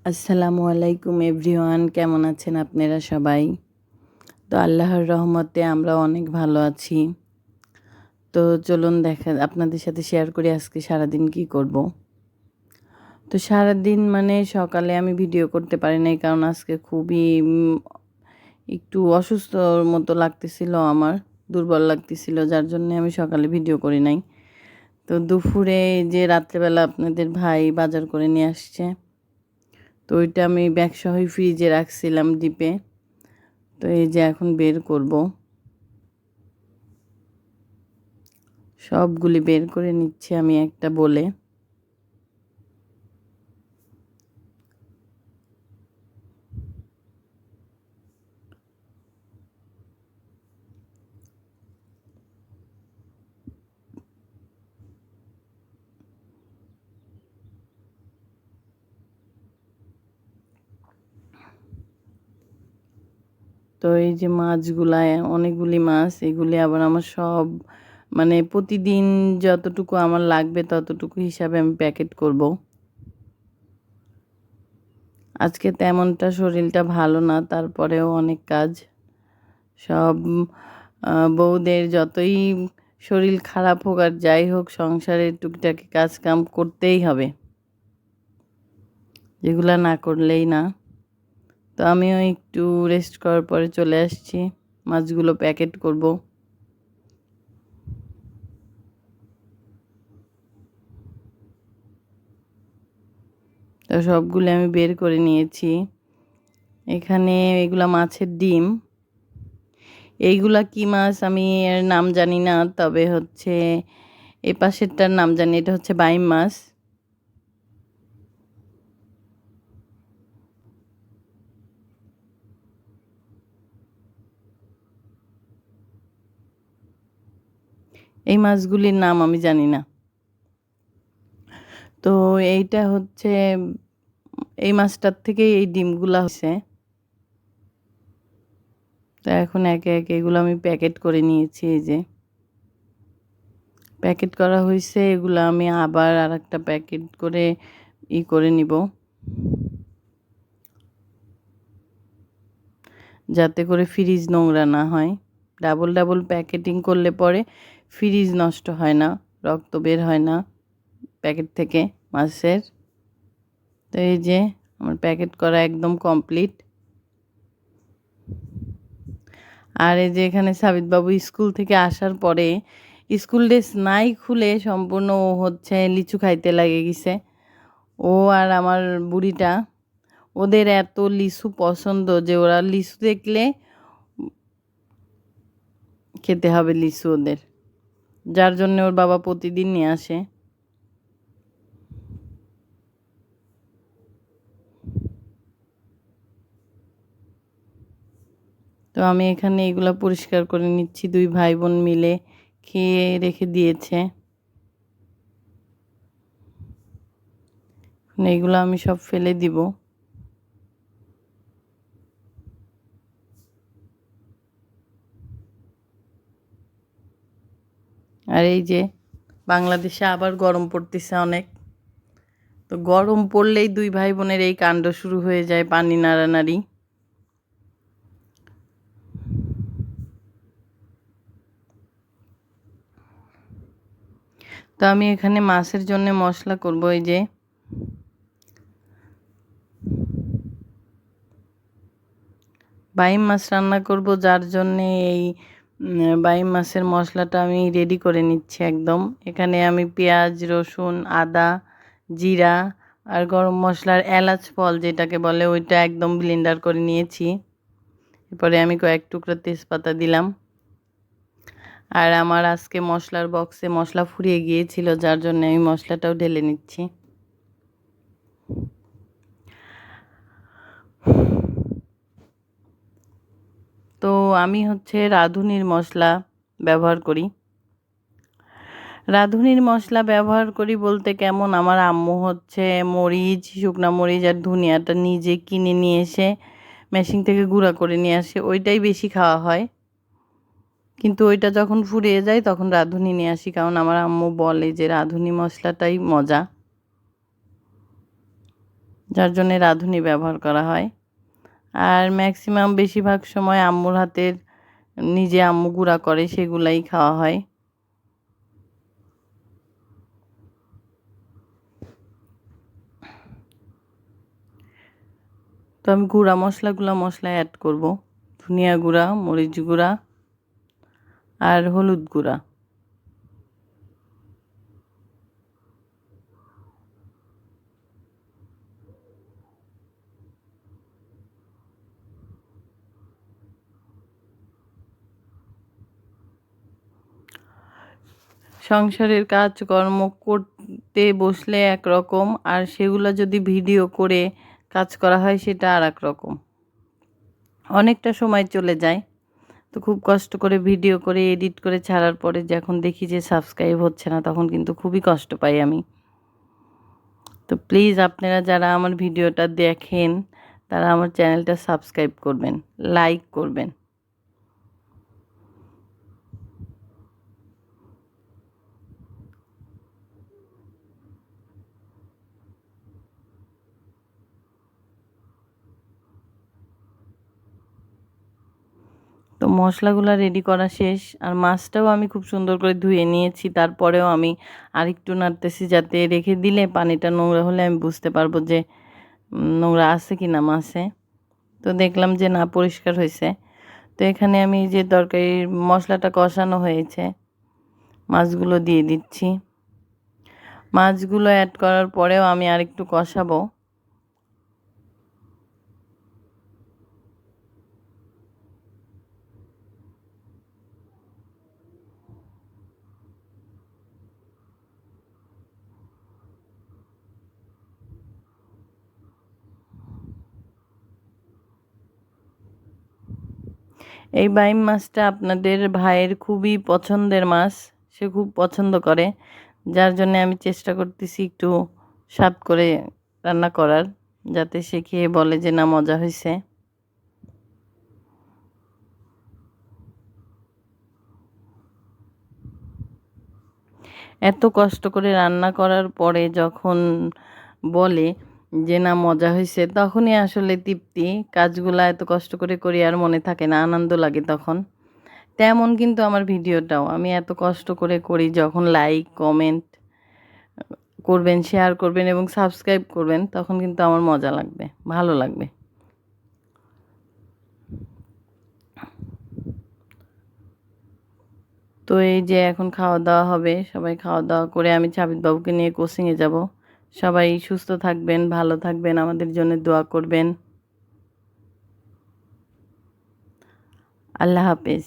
আসসালামু আলাইকুম এভরিওয়ান, কেমন আছেন আপনারা সবাই? তো আল্লাহর রহমতে আমরা অনেক ভালো আছি। তো চলুন আপনাদের সাথে শেয়ার করি আজকে সারাদিন কি করব। তো সারাদিন মানে সকালে আমি ভিডিও করতে পারি নাই, কারণ আজকে খুবই একটু অসুস্থর মতো লাগতেছিল, আমার দুর্বল লাগতেছিল, যার জন্য আমি সকালে ভিডিও করি নাই। তো দুপুরে যে রাত্রেবেলা আপনাদের ভাই বাজার করে নিয়ে আসছে, তো ওইটা আমি ব্যাগসহই ফ্রিজে রাখছিলাম ডিপে। তো এই যে এখন বের করব, সবগুলি বের করে নিচ্ছি আমি একটা বলে। তো এই যে মাছগুলা, অনেকগুলি মাছ, এগুলি আবার আমার সব মানে প্রতিদিন যতটুকু আমার লাগবে ততটুকু হিসাবে আমি প্যাকেট করব। আজকে তেমনটা শরীরটা ভালো না, তারপরেও অনেক কাজ। সব বউদের যতই শরীর খারাপ হোক আর যাই হোক, সংসারের টুকটাকি কাজ কাম করতেই হবে, যেগুলা না করলেই না। তো আমিও একটু রেস্ট করার পরে চলে আসছি, মাছগুলো প্যাকেট করব। তো সবগুলো আমি বের করে নিয়েছি। এখানে এগুলা মাছের ডিম। এইগুলা কি মাছ আমি এর নাম জানি না, তবে হচ্ছে এই পাশেরটার নাম জানি, এটা হচ্ছে বাইম মাছ। এই মাছগুলির নাম আমি জানি না। তো এইটা হচ্ছে, এই মাছটার থেকে এই ডিমগুলা হচ্ছে। তো এখন একে একে এগুলো আমি প্যাকেট করে নিয়েছি। এই যে প্যাকেট করা হয়েছে, এগুলো আমি আবার আর একটা প্যাকেট করে করে নিব, যাতে করে ফ্রিজ নোংরা না হয়। ডাবল ডাবল প্যাকেটিং করলে পরে ফ্রিজ নষ্ট হয় না, রক্ত বের হয় না প্যাকেট থেকে মাছের। তো এই যে আমার প্যাকেট করা একদম কমপ্লিট। আর এই যে এখানে সাবিতবাবু স্কুল থেকে আসার পরে স্কুল ড্রেস নাই খুলে সম্পূর্ণ ও হচ্ছে লিচু খাইতে লাগে গেছে। ও আর আমার বুড়িটা, ওদের এত লিচু পছন্দ যে ওরা লিচু দেখলে খেতে হবে লিচু ওদের, যার জন্য ওর বাবা প্রতিদিন নিয়ে আসে। তো আমি এখানে এগুলো পরিষ্কার করে নিচ্ছি, দুই ভাই বোন মিলে খেয়ে রেখে দিয়েছে। এইগুলো আমি সব ফেলে দিব। আর এই যে বাংলাদেশে আবার গরম পড়তেছে অনেক। তো গরম পড়লেই দুই ভাই বোনের এই কাণ্ড শুরু হয়ে যায়, পানি নাড়ানাড়ি। তো আমি এখানে মাছের জন্য মশলা করব। এই যে বাইম মাছ রান্না করব, যার জন্যে এই বাইম মাছের মশলাটা আমি রেডি করে নিচ্ছি একদম। এখানে আমি পেঁয়াজ, রসুন, আদা, জিরা আর গরম মশলার এলাচ ফল যেটাকে বলে, ওইটা একদম ব্লেন্ডার করে নিয়েছি। এরপরে আমি কয়েক টুকরো তেজপাতা দিলাম। আর আমার আজকে মশলার বক্সে মশলা ফুরিয়ে গিয়েছিল, যার জন্য আমি মশলাটাও ঢেলে নিচ্ছি। তো আমি হচ্ছে রাঁধুনির মশলা ব্যবহার করি। রাঁধুনির মশলা ব্যবহার করি বলতে কেমন, আমার আম্মু হচ্ছে মরিচ, শুকনা মরিচ আর ধনিয়াটা নিজে কিনে নিয়ে এসে মেশিন থেকে গুঁড়া করে নিয়ে আসে, ওইটাই বেশি খাওয়া হয়। কিন্তু ওইটা যখন ফুরিয়ে যায় তখন রাঁধুনি নিয়ে আসি, কারণ আমার আম্মু বলে যে রাঁধুনি মশলাটাই মজা, যার জন্যে রাঁধুনি ব্যবহার করা হয়। আর ম্যাক্সিমাম বেশিরভাগ সময় আম্মুর হাতের নিজে আম্মু গুঁড়া করে সেগুলাই খাওয়া হয়। তো আমি গুঁড়া মশলা অ্যাড করব। ধনিয়া গুঁড়া, মরিচ গুঁড়া আর হলুদ গুঁড়া। সংসারের কাজকর্ম করতে বসলে একরকম, আর সেগুলো যদি ভিডিও করে কাজ করা হয় সেটা আর এক রকম। অনেকটা সময় চলে যায়। তো খুব কষ্ট করে ভিডিও করে এডিট করে ছাড়ার পরে যখন দেখি যে সাবস্ক্রাইব হচ্ছে না, তখন কিন্তু খুবই কষ্ট পাই আমি। তো প্লিজ আপনারা যারা আমার ভিডিওটা দেখেন তারা আমার চ্যানেলটা সাবস্ক্রাইব করবেন, লাইক করবেন। তো মশলাগুলো রেডি করা শেষ, আর মাছটাও আমি খুব সুন্দর করে ধুয়ে নিয়েছি। তারপরেও আমি আরেকটু নাড়তেছি, যাতে রেখে দিলে পানিটা নোংরা হলে আমি বুঝতে পারবো যে নোংরা আছে কি না মাছে। তো দেখলাম যে না, পরিষ্কার হয়েছে। তো এখানে আমি যে তরকারির মশলাটা কষানো হয়েছে, মাছগুলো দিয়ে দিচ্ছি। মাছগুলো অ্যাড করার পরেও আমি আরেকটু কষাবো। এই বাইম মাছটা আপনাদের ভাইয়ের খুবই পছন্দের মাছ, সে খুব পছন্দ করে। যার জন্য আমি চেষ্টা করতেছি একটু স্বাদ করে রান্না করার, যাতে সে খেয়ে বলে যে না, মজা হয়েছে। এত কষ্ট করে রান্না করার পরে যখন বলে যে না, মজা হয়েছে, তখনই আসলে তৃপ্তি। কাজগুলা এত কষ্ট করে করি আর মনে থাকে না, আনন্দ লাগে তখন। তেমন কিন্তু আমার ভিডিওটাও আমি এত কষ্ট করে করি, যখন লাইক কমেন্ট করবেন, শেয়ার করবেন এবং সাবস্ক্রাইব করবেন, তখন কিন্তু আমার মজা লাগবে, ভালো লাগবে। তো এই যে এখন খাওয়া দাওয়া হবে, সবাই খাওয়া দাওয়া করে আমি সাবিত বাবুকে নিয়ে কোচিংয়ে যাব। সবাই সুস্থ থাকবেন, ভালো থাকবেন, আমাদের জন্য দোয়া করবেন। আল্লাহ হাফেজ।